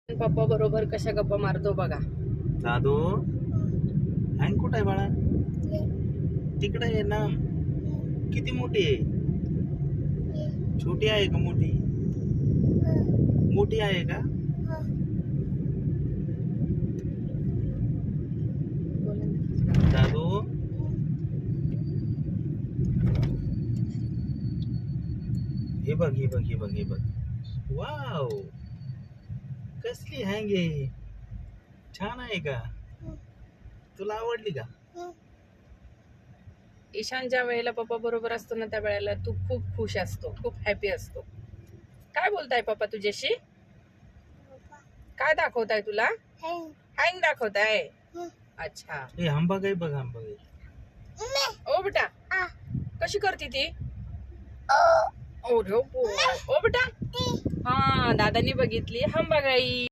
पप्पा बरोबर कशा गप्पा मारतो बघा. दादू हँग कुठं आहे बाळा? तिकडे आहे ना. किती मोठी आहे? छोटी आहे का मोठी? मोठी आहे का? दादू हे बघ हे बघ हे बघ हे बघ. वाव, कसली हँग आहे. छान आहे का? तुला आवडली का? ईशान ज्या वेळेला पप्पा बरोबर असतो ना त्या वेळेला तू खूप खुश असतो, खूप हॅपी असतो. काय बोलताय पप्पा तुझ्याशी? काय दाखवताय तुला? हँग दाखवताय. अच्छा. ए आंबा गाई बघ आंबा गाई. ओ बेटा कशी करते ती? ओ बेटा हा दादानी बघितली हंबागाई.